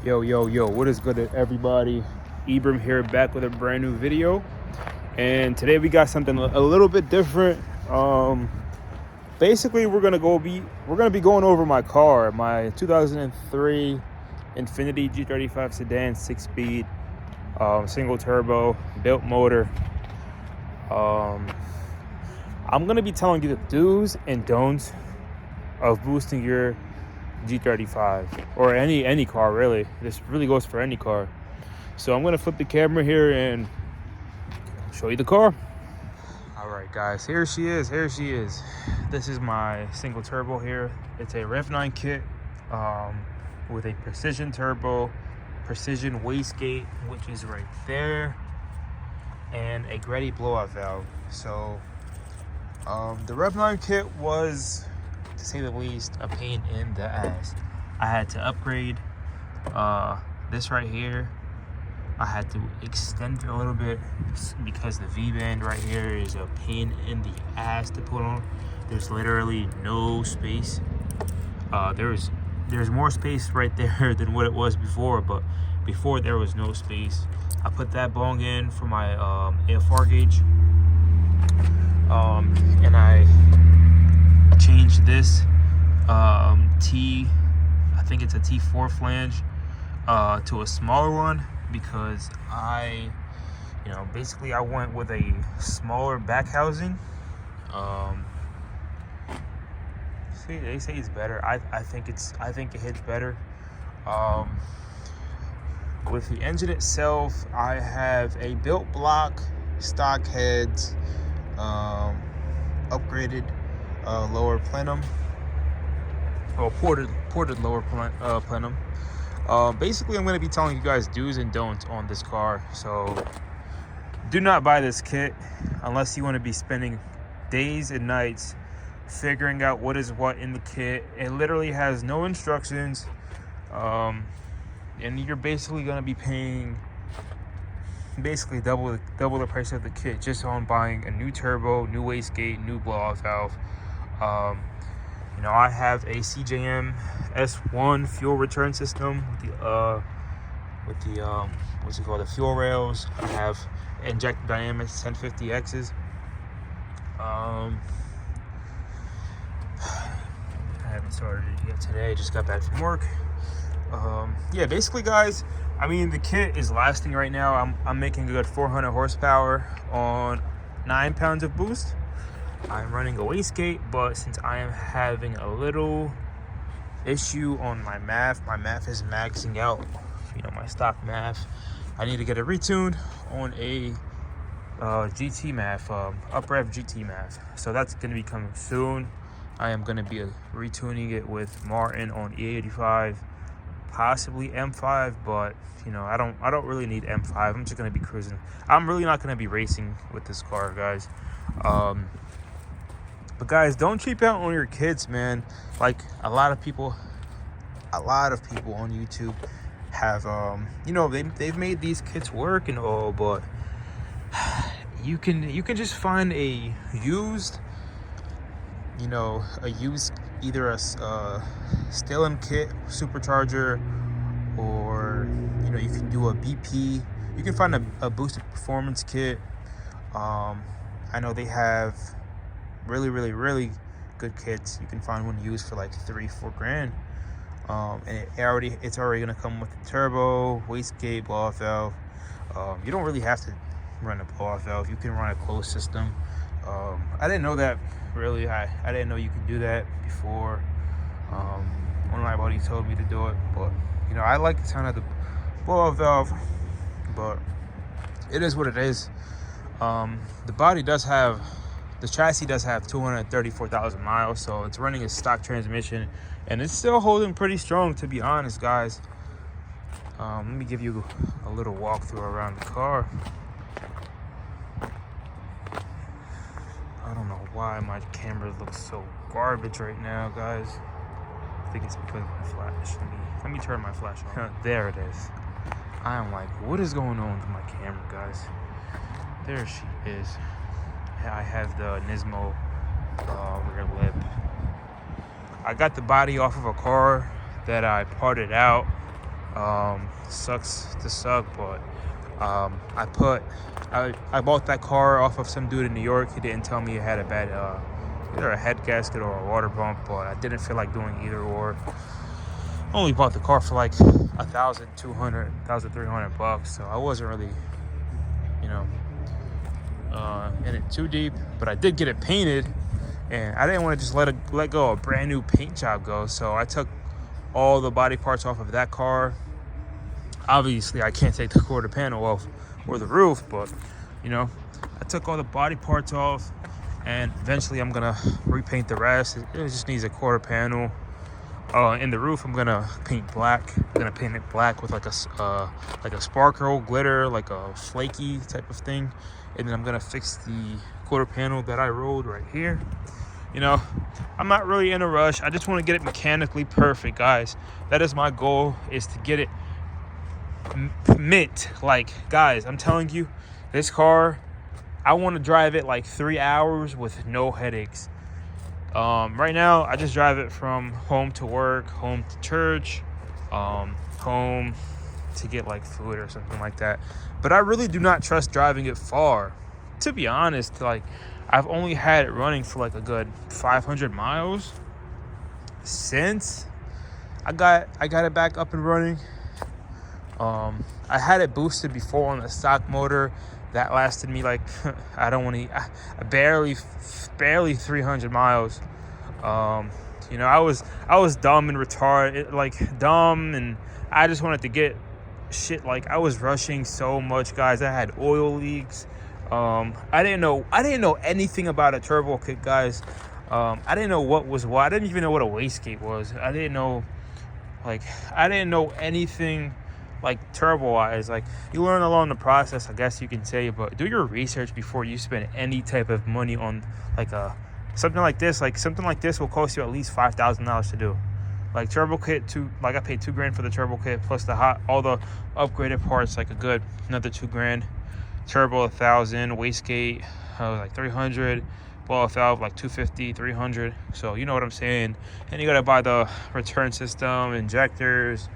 Yo, what is good, everybody? Ibram here, back with a brand new video. And today we got something a little bit different. Basically we're gonna be going over my car, my 2003 Infiniti G35 sedan, 6-speed, single turbo, built motor. I'm gonna be telling you the do's and don'ts of boosting your G35 or any car, really. This really goes for any car. So I'm gonna flip the camera here and show you the car. All right, guys, here she is. This is my single turbo here. It's a Rev 9 kit with a precision turbo, precision wastegate, which is right there, and a Greddy blowout valve. So the Rev 9 kit was, to say the least, a pain in the ass. I had to upgrade this right here. I had to extend it a little bit because the V-band right here is a pain in the ass to put on. There's literally no space. There's more space right there than what it was before, but before there was no space. I put that bong in for my AFR gauge, and I changed this I think it's a T4 flange to a smaller one because basically I went with a smaller back housing. See, they say it's better. I think it hits better. With the engine itself, I have a built block, stock heads, upgraded lower plenum, or ported lower plenum. Basically, I'm going to be telling you guys do's and don'ts on this car. So do not buy this kit unless you want to be spending days and nights figuring out what is what in the kit. It literally has no instructions, and you're basically going to be paying double the price of the kit just on buying a new turbo, new wastegate, new blowout valve. I have a CJM S1 fuel return system with the what's it called, the fuel rails. I have Inject Dynamics 1050X's. I haven't started it yet today. Just got back from work. Yeah, basically, guys, I mean, the kit is lasting right now. I'm making a good 400 horsepower on 9 pounds of boost. I'm running a wastegate, but since I am having a little issue on my math is maxing out, my stock math. I need to get it retuned on a GT math, uprev GT math. So that's going to be coming soon. I am going to be retuning it with Martin on E85, possibly M5, but I don't really need M5. I'm just going to be cruising. I'm really not going to be racing with this car, guys. But guys, don't cheap out on your kids, man. Like a lot of people on YouTube have they've made these kits work and all, but you can just find a used either a Stellan kit supercharger, or you can do a BP. You can find a boosted performance kit. I know they have really good kits. You can find one used for like $3-4 grand, and it's already gonna come with the turbo, wastegate, blowout valve. You don't really have to run a blowout valve. You can run a closed system. I didn't know that, really. I didn't know you could do that before. One of my buddies told me to do it, but I like the sound of the blowout valve, but it is what it is. The chassis does have 234,000 miles, so it's running a stock transmission, and it's still holding pretty strong, to be honest, guys. Let me give you a little walkthrough around the car. I don't know why my camera looks so garbage right now, guys. I think it's because of my flash. Let me turn my flash on. There it is. I am like, what is going on with my camera, guys? There she is. I have the Nismo rear lip. I got the body off of a car that I parted out Sucks to suck, but I bought that car off of some dude in New York. He didn't tell me it had a bad either a head gasket or a water pump, but I didn't feel like doing either or. Only bought the car for like $1,300, so I wasn't really, you know, in it too deep. But I did get it painted, and I didn't want to just let go of a brand new paint job go. So I took all the body parts off of that car. Obviously, I can't take the quarter panel off or the roof, but you know, I took all the body parts off, and eventually I'm gonna repaint the rest. It just needs a quarter panel. In the roof, I'm gonna paint black. I'm gonna paint it black with like a sparkle glitter, like a flaky type of thing, and then I'm gonna fix the quarter panel that I rolled right here. You know, I'm not really in a rush. I just want to get it mechanically perfect, guys. That is my goal, is to get it mint. Like, guys, I'm telling you, this car, I want to drive it like 3 hours with no headaches. Right now, I just drive it from home to work, home to church, home to get like food or something like that. But I really do not trust driving it far. To be honest, like, I've only had it running for like a good 500 miles since I got it back up and running. I had it boosted before on the stock motor. That lasted me like barely 300 miles. You know, I was dumb and retarded, and I just wanted to get shit. Like, I was rushing so much, guys. I had oil leaks. I didn't know anything about a turbo kit, guys. I didn't know what was what. I didn't even know what a wastegate was. I didn't know anything like turbo wise. Like, you learn along the process, I guess you can say, but do your research before you spend any type of money on like something like this. Like, something like this will cost you at least $5,000 to do. Like, turbo kit, I paid $2,000 for the turbo kit, plus all the upgraded parts, like another $2,000. Turbo $1,000, wastegate like $300, ball valve like $250, $300. So you know what I'm saying. And you gotta buy the return system, injectors.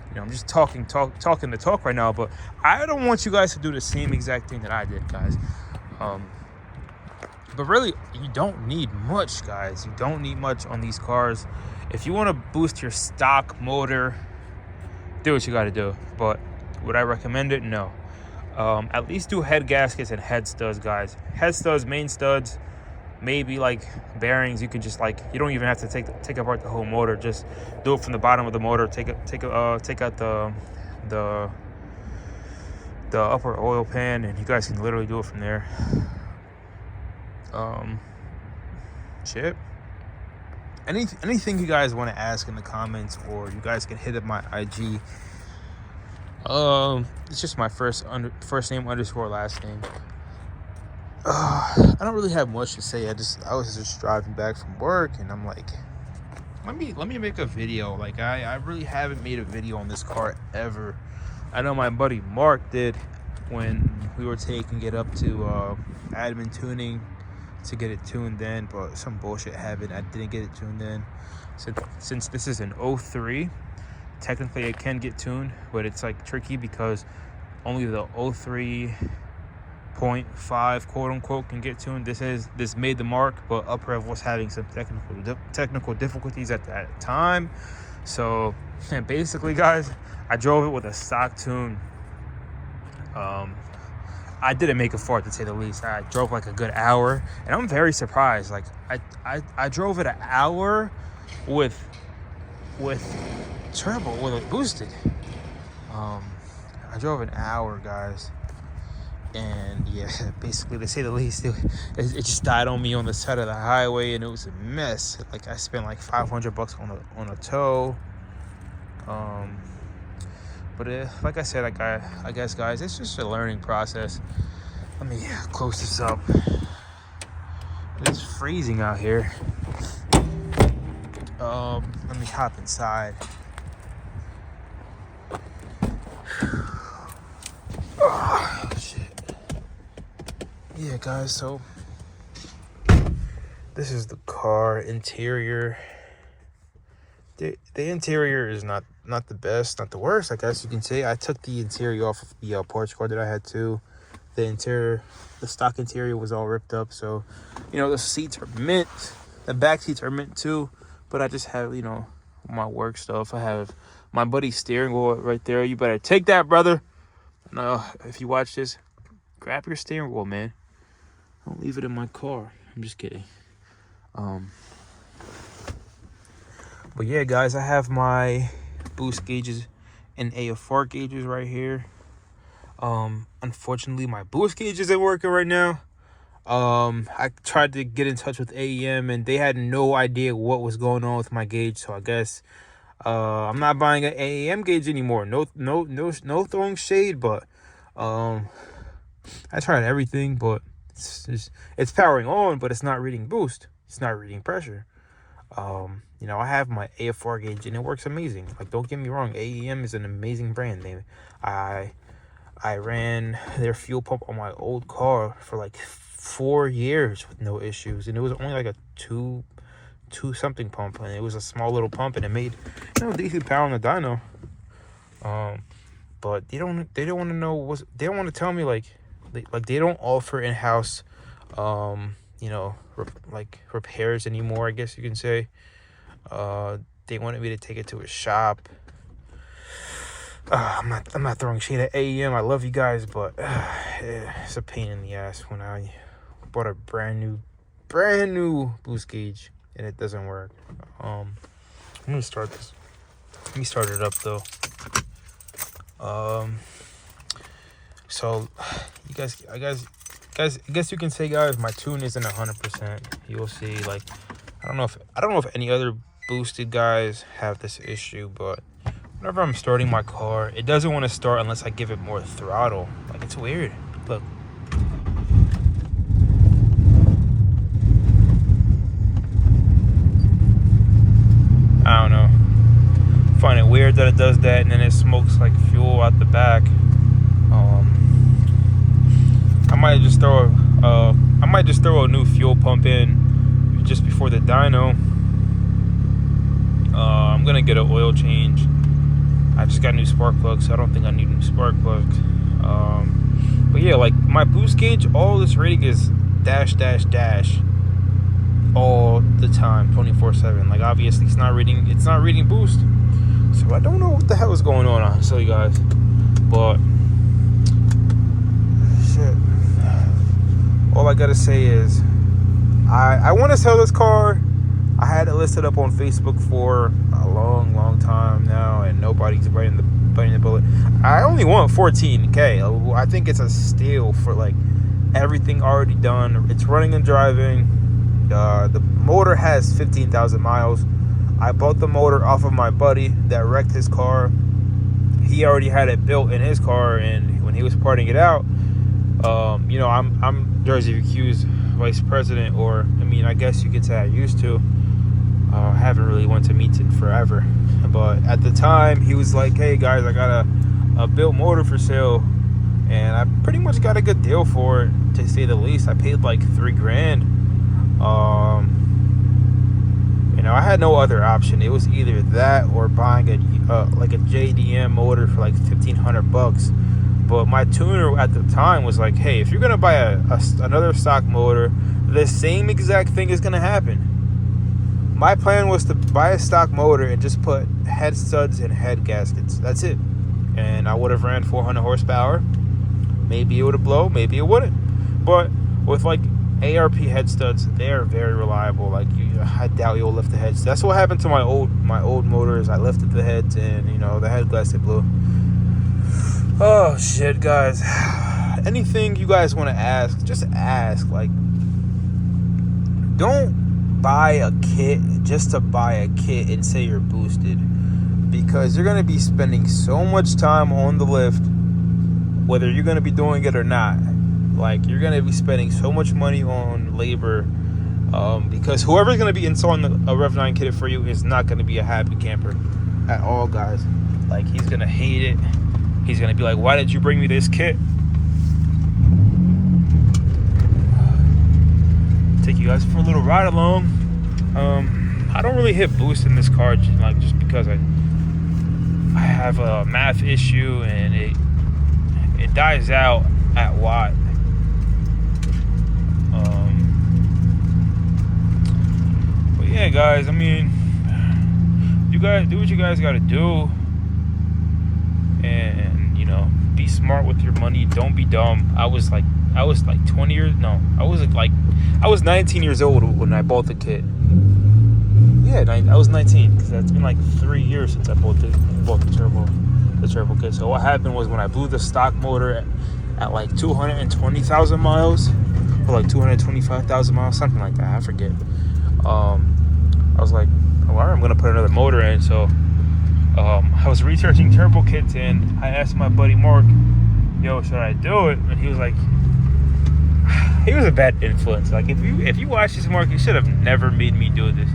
You know, I'm just talking the talk right now, but I don't want you guys to do the same exact thing that I did, guys. But really, you don't need much, guys. You don't need much on these cars. If you want to boost your stock motor, do what you got to do. But would I recommend it? No. At least do head gaskets and head studs, guys. Head studs, main studs, maybe like bearings. You can just you don't even have to take apart the whole motor. Just do it from the bottom of the motor. Take out the upper oil pan, and you guys can literally do it from there. Shit. Anything you guys want to ask in the comments, or you guys can hit up my IG. It's just my first name _ last name. I don't really have much to say. I was just driving back from work, and I'm like, let me make a video. Like, I really haven't made a video on this car ever. I know my buddy Mark did when we were taking it up to admin tuning to get it tuned in, but some bullshit happened. I didn't get it tuned in. Since this is an 03, technically it can get tuned, but it's like tricky because only the 03.5 quote unquote can get tuned. This made the mark, but Uprev was having some technical difficulties at that time. So, and basically, guys, I drove it with a stock tune. I didn't make a fart, to say the least. I drove like a good hour, and I'm very surprised. Like, I drove it an hour with turbo, with it boosted. I drove an hour, guys, and yeah, basically, to say the least, it just died on me on the side of the highway, and it was a mess. Like, I spent like $500 on a tow. But like I said, I guess, guys, it's just a learning process. Let me close this up. It's freezing out here. Let me hop inside. Oh, shit. Yeah, guys, so this is the car interior. The interior is not not the best, not the worst, I guess you can say. I took the interior off of the porch car that I had too. The stock interior was all ripped up. So, you know, the seats are mint. The back seats are mint too. But I just have, you know, my work stuff. I have my buddy's steering wheel right there. You better take that, brother. No, if you watch this, grab your steering wheel, man. Don't leave it in my car. I'm just kidding. But yeah, guys, I have my boost gauges and AFR gauges right here. Unfortunately, my boost gauge isn't working right now. I tried to get in touch with AEM and they had no idea what was going on with my gauge. So I guess I'm not buying an AEM gauge anymore. No throwing shade, but I tried everything, but it's powering on, but it's not reading boost. It's not reading pressure. You know, I have my AFR gauge and it works amazing. Like, don't get me wrong, AEM is an amazing brand. I ran their fuel pump on my old car for like 4 years with no issues, and it was only like a two something pump, and it was a small little pump, and it made, you know, decent power on the dyno. But they don't want to know they don't want to tell me like they don't offer in-house you know, like repairs anymore, I guess you can say. They wanted me to take it to a shop. I'm not throwing shade at AEM. I love you guys, but it's a pain in the ass when I bought a brand new boost gauge and it doesn't work. I'm gonna start this. Let me start it up though. So I guess you can say, guys, my tune isn't 100%. You'll see, like, I don't know if any other boosted guys have this issue, but whenever I'm starting my car, it doesn't want to start unless I give it more throttle. Like, it's weird. Look. I don't know. I find it weird that it does that, and then it smokes like fuel out the back. I might just throw a new fuel pump in just before the dyno. I'm gonna get an oil change. I just got new spark plugs, so I don't think I need new spark plugs. But yeah, like, my boost gauge, all this rating is dash all the time, 24/7. Like, obviously it's not reading boost, so I don't know what the hell is going on, honestly, guys. But shit, all I gotta say is I want to sell this car. I had it listed up on Facebook for a long time now, and nobody's biting the bullet. I only want 14K. I think it's a steal for, like, everything already done. It's running and driving. The motor has 15,000 miles. I bought the motor off of my buddy that wrecked his car. He already had it built in his car, and when he was parting it out, you know, I'm Jersey VQ's vice president, or I mean, I guess you could say I used to. I haven't really went to meets in forever, but at the time he was like, "Hey guys, I got a built motor for sale," and I pretty much got a good deal for it, to say the least. I paid like $3,000. You know, I had no other option. It was either that or buying like a JDM motor for like $1,500. But my tuner at the time was like, "Hey, if you're gonna buy another stock motor, the same exact thing is gonna happen." My plan was to buy a stock motor and just put head studs and head gaskets. That's it. And I would have ran 400 horsepower. Maybe it would have blown, maybe it wouldn't. But with like ARP head studs, they are very reliable. Like, I doubt you'll lift the heads. That's what happened to my old motors. I lifted the heads, and you know, the head gasket blew. Oh shit, guys. Anything you guys want to ask, just ask. Like, don't buy a kit just to buy a kit and say you're boosted, because you're going to be spending so much time on the lift, whether you're going to be doing it or not. Like, you're going to be spending so much money on labor, because whoever's going to be installing a Rev 9 kit for you is not going to be a happy camper at all, guys. Like, he's going to hate it. He's going to be like, "Why did you bring me this kit?" Take you guys for a little ride along. I don't really hit boost in this car, like, just because I have a math issue and it dies out at watt. But yeah, guys, I mean, you guys do what you guys gotta do, and you know, be smart with your money. Don't be dumb. I was like 20 years. No, I was 19 years old when I bought the kit. Yeah, I was 19 because it's been like 3 years since I bought the turbo kit. So what happened was when I blew the stock motor at like 220,000 miles or like 225,000 miles, something like that. I forget. I was like, oh, I'm gonna put another motor in. So I was researching turbo kits and I asked my buddy Mark, yo, should I do it? And he was like, he was a bad influence. Like if you watch this, Mark, you should have never made me do this.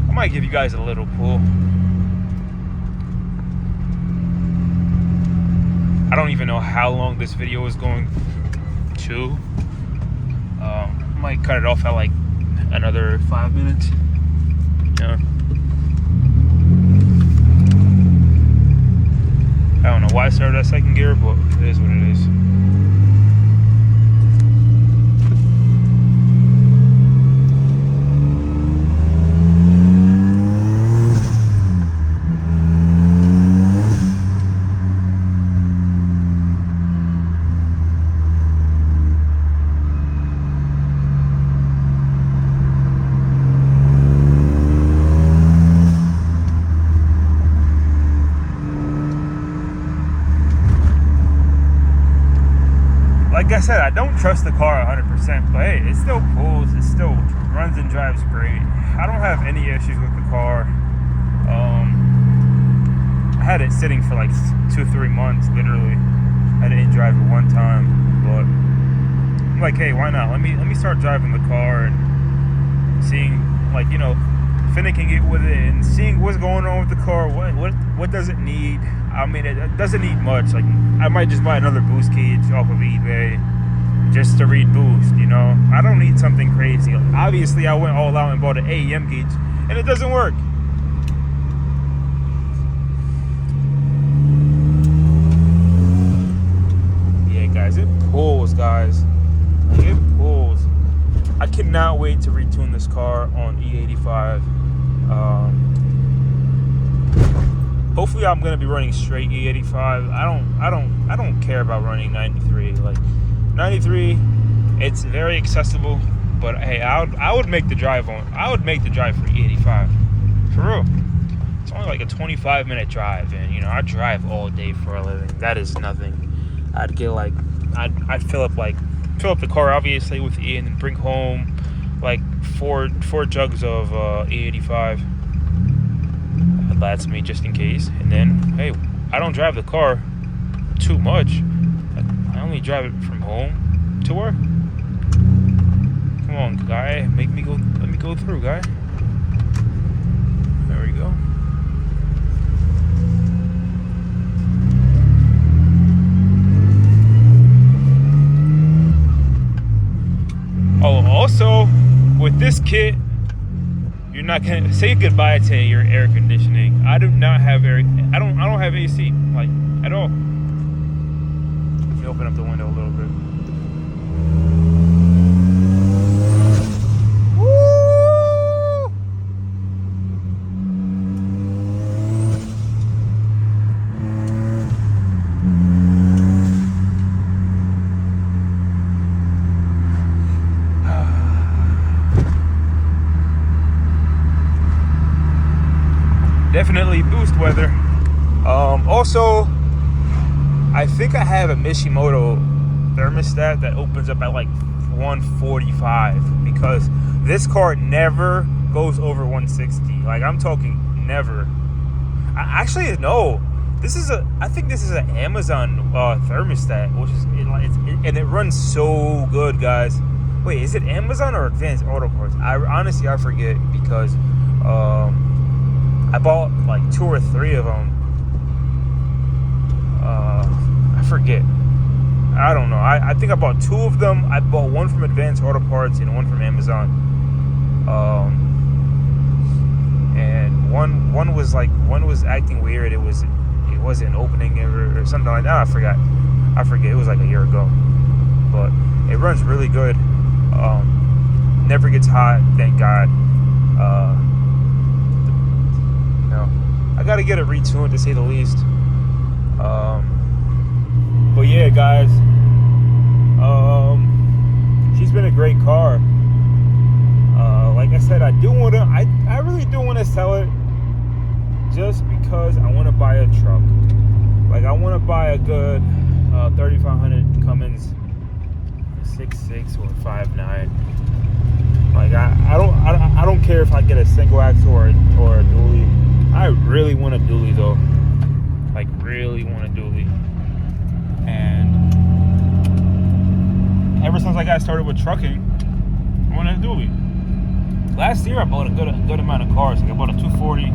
I might give you guys a little pull. I don't even know how long this video is going to. I might cut it off at like another 5 minutes. Yeah. I don't know why I started at second gear, but it is what it is. Like I said, I don't trust the car 100%, but hey, it still pulls, it still runs and drives great. I don't have any issues with the car. I had it sitting for like 2-3 months, literally. I didn't drive it one time, but I'm like, hey, why not? Let me start driving the car and seeing, like, you know, finicking it with it and seeing what's going on with the car. What does it need? I mean, it doesn't need much. Like, I might just buy another boost cage off of eBay just to read boost, you know. I don't need something crazy. Obviously, I went all out and bought an AEM gauge, and it doesn't work. Yeah, guys, it pulls, guys. It pulls. I cannot wait to retune this car on E85. Hopefully I'm gonna be running straight E85. I don't care about running 93. Like 93, it's very accessible. But hey, I would make the drive for E85. For real. It's only like a 25-minute drive, and you know, I drive all day for a living. That is nothing. I'd get like I'd fill up the car obviously with E and then bring home like four jugs of E85. That's me just in case. And then hey, I don't drive the car too much. I only drive it from home to work. Come on, guy, let me go through, guy. There we go. Oh, also with this kit, you're not gonna say goodbye to your air conditioning. I do not have I don't have AC, like, at all. Let me open up the window a little bit. Woo! Definitely boost weather. Also, I think I have a Mishimoto thermostat that opens up at like 145 because this car never goes over 160. Like, I'm talking never. Actually, no. I think this is an Amazon thermostat, which is and it runs so good, guys. Wait, is it Amazon or Advanced Auto Parts? I forget because I bought like 2 or 3 of them. I forget. I don't know. I think I bought 2 of them. I bought one from Advanced Auto Parts and one from Amazon. And one was acting weird. It wasn't opening or something like that. I forget. It was like a year ago. But it runs really good. Never gets hot, thank God. I gotta get it retuned, to say the least. But yeah, guys, she's been a great car. Like I said, I really do want to sell it, just because I want to buy a truck. Like, I want to buy a good 3500 Cummins 6.6 or 5.9. Like, I don't care if I get a single axle or a dually. I really want a dually though. Like, really want a dually. And ever since I got started with trucking, I want a dually. Last year I bought a good amount of cars. Like, I bought a 240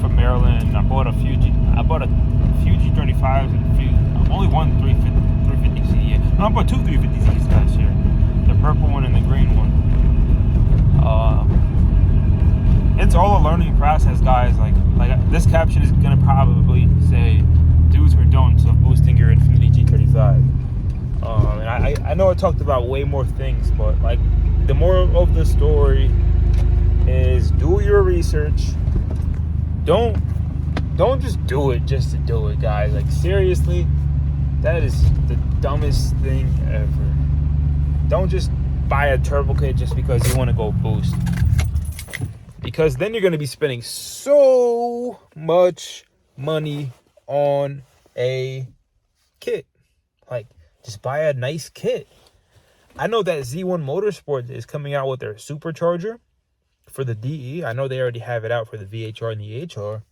from Maryland. I bought a few G35s and a few. Only one 350Z. No, I bought 2 350Zs last year. The purple one and the green one. It's all a learning process, guys. Like this caption is gonna probably say do's or don'ts of boosting your Infiniti G35. And I know I talked about way more things, but like, the moral of the story is do your research. Don't just do it just to do it, guys. Like, seriously, that is the dumbest thing ever. Don't just buy a turbo kit just because you want to go boost, because then you're going to be spending so much money on a kit. Like, just buy a nice kit. I know that Z1 Motorsport is coming out with their supercharger for the DE. I know they already have it out for the VHR and the HR.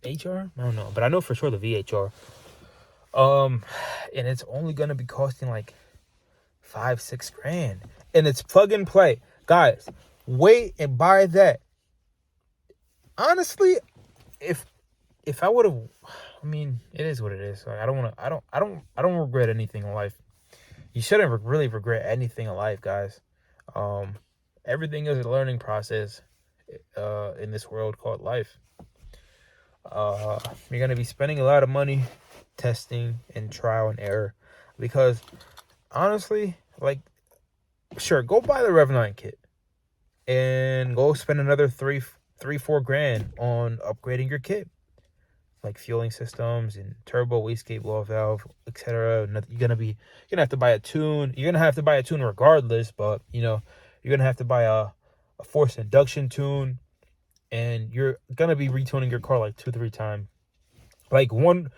HR? I don't know, but I know for sure the VHR. And it's only gonna be costing like $5-6 grand, and it's plug and play, guys. Wait and buy that. Honestly, if I would have, I mean, it is what it is. Like, I don't regret anything in life. You shouldn't really regret anything in life, guys. Everything is a learning process in this world called life. You're going to be spending a lot of money testing and trial and error, because honestly, like, sure, go buy the Rev9 kit and go spend another $3-4 grand on upgrading your kit, like fueling systems and turbo, wastegate, blow valve, etc. You're gonna have to buy a tune. You're gonna have to buy a tune regardless, but you're gonna have to buy a forced induction tune, and you're gonna be retuning your car like 2-3 times. Like, one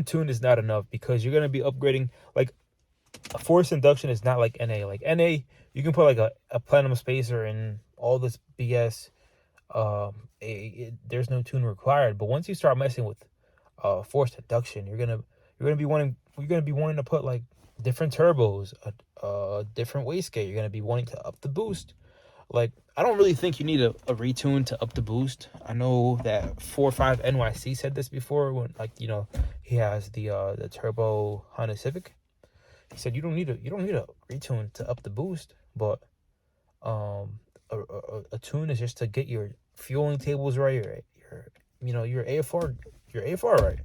tune is not enough, because you're gonna be upgrading. Like, a forced induction is not like NA. Like, NA, you can put like a platinum spacer and all this BS. There's no tune required. But once you start messing with forced induction, you're gonna be wanting to put like different turbos, different wastegate. You're gonna be wanting to up the boost. Like, I don't really think you need a retune to up the boost. I know that 45 NYC said this before, when, like, he has the turbo Honda Civic. He said you don't need a retune to up the boost, but a tune is just to get your fueling tables right, your AFR right.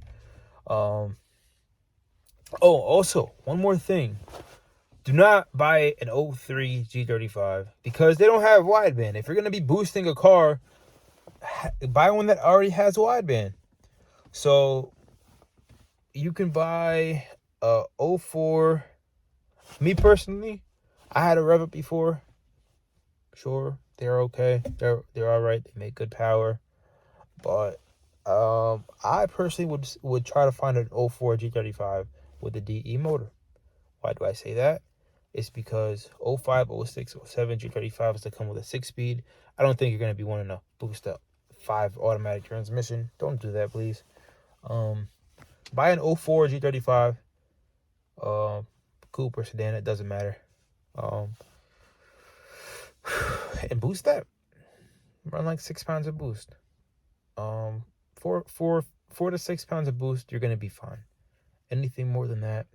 Also, one more thing. Do not buy an 03 G35 because they don't have wideband. If you're going to be boosting a car, buy one that already has wideband. So you can buy a 04. Me personally, I had a Rev Up before. Sure, they're okay. They're all right. They make good power. But I personally would try to find an 04 G35 with a DE motor. Why do I say that? It's because 05, 06, 07 G35s that come with a 6-speed. I don't think you're going to be wanting to boost a 5 automatic transmission. Don't do that, please. Buy an 04 G35. Coupe or sedan, it doesn't matter. And boost that. Run like 6 pounds of boost. 4 to 6 pounds of boost, you're going to be fine. Anything more than that,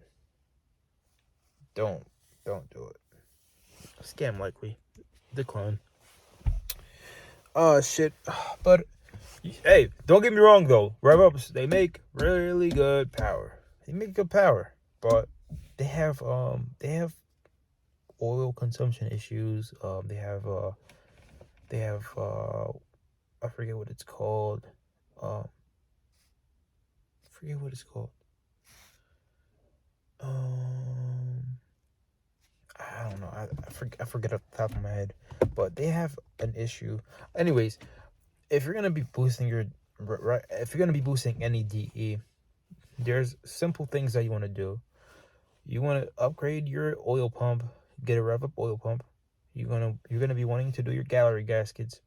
don't do it. Scam likely. Decline. Shit. But hey, don't get me wrong though. Rev ups, they make really good power. They make good power, but they have oil consumption issues. They have I forget what it's called. Um, forget what it's called. I don't know. I forget off the top of my head, but they have an issue. Anyways, if you're gonna be boosting if you're gonna be boosting any DE, there's simple things that you want to do. You want to upgrade your oil pump, get a rev up oil pump. You're gonna be wanting to do your gallery gaskets,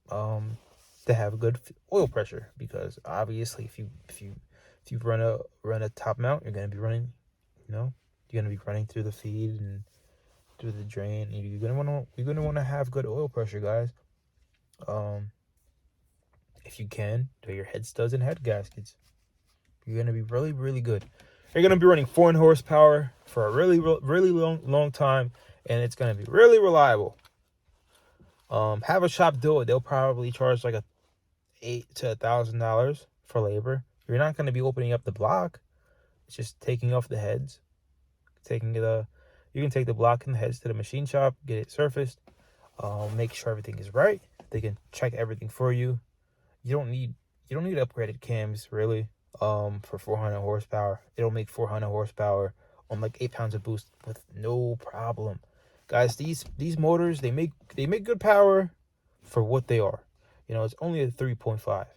to have a good oil pressure, because obviously if you run a top mount, you're gonna be running, you're gonna be running through the feed and through the drain. You're gonna want to have good oil pressure, guys. If you can, do your head studs and head gaskets. You're gonna be really, really good. You're gonna be running 400 horsepower for a really, really long time, and it's gonna be really reliable. Have a shop do it. They'll probably charge like $800 to $1,000 for labor. You're not gonna be opening up the block. It's just taking off the heads. You can take the block and the heads to the machine shop, get it surfaced, make sure everything is right. They can check everything for you. You don't need upgraded cams really. For 400 horsepower, it'll make 400 horsepower on like 8 pounds of boost with no problem, guys. These motors, they make good power for what they are. It's only a 3.5.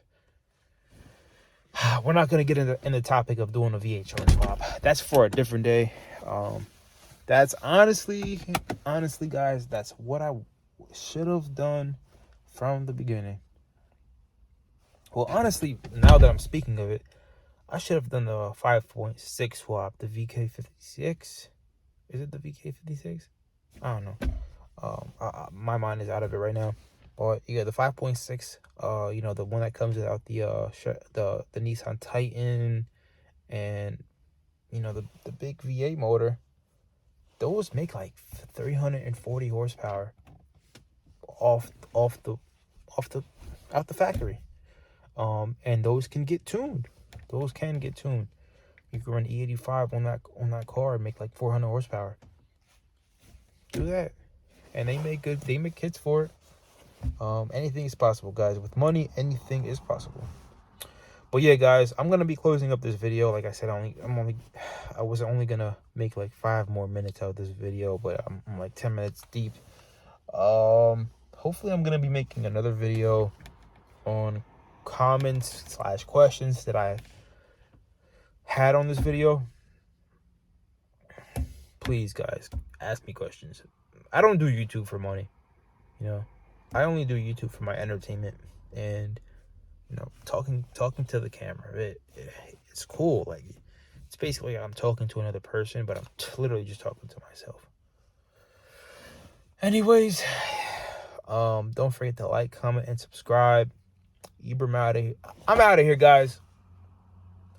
We're not gonna get in the topic of doing a VH on swap. That's for a different day. That's honestly, guys, that's what I should have done from the beginning. Well, honestly, now that I'm speaking of it, I should have done the 5.6 swap, the VK56. Is it the VK56? I don't know. My mind is out of it right now. But you got the 5.6, the one that comes without the Nissan Titan, and the big V8 motor. Those make like 340 horsepower out the factory. And those can get tuned. You can run E85 on that car and make like 400 horsepower. Do that. And they make kits for it. Anything is possible, guys. With money, anything is possible. But yeah, guys, I'm gonna be closing up this video. Like I said, I was only gonna make like 5 more minutes out of this video, but I'm like 10 minutes deep. Hopefully I'm gonna be making another video on comments / questions that I had on this video. Please, guys, ask me questions. I don't do YouTube for money. I only do YouTube for my entertainment and talking to the camera. It's cool. Like, it's basically like I'm talking to another person, but I'm literally just talking to myself. Anyways, don't forget to like, comment, and subscribe. I'm out of here, guys.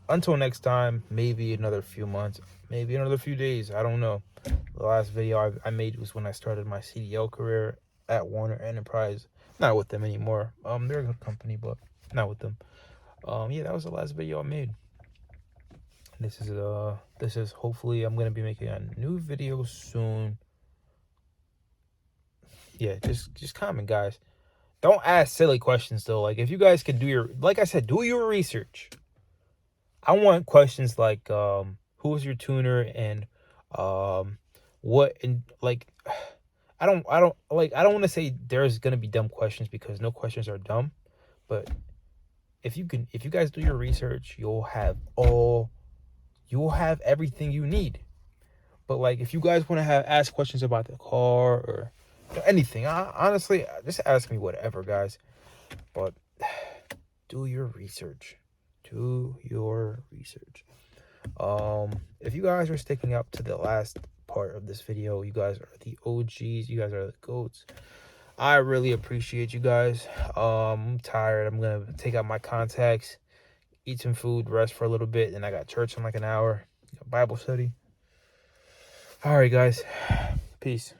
Until next time, maybe another few months, maybe another few days. I don't know. The last video I made was when I started my CDL career at Warner Enterprise. Not with them anymore. They're a good company, but not with them. Yeah, that was the last video I made. This is hopefully I'm gonna be making a new video soon. Yeah, just comment, guys. Don't ask silly questions though. Like, if you guys can like I said, do your research. I want questions like who's your tuner, and what, and like I don't want to say there's gonna be dumb questions, because no questions are dumb, but if you guys do your research, you'll have everything you need. But like, if you guys want to ask questions about the car or anything, honestly, just ask me whatever, guys. But do your research. If you guys are sticking up to the last part of this video, you guys are the OGs. You guys are the GOATs. I really appreciate you guys. I'm tired. I'm gonna take out my contacts, eat some food, rest for a little bit, and I got church in like an hour. Bible study. All right, guys. Peace.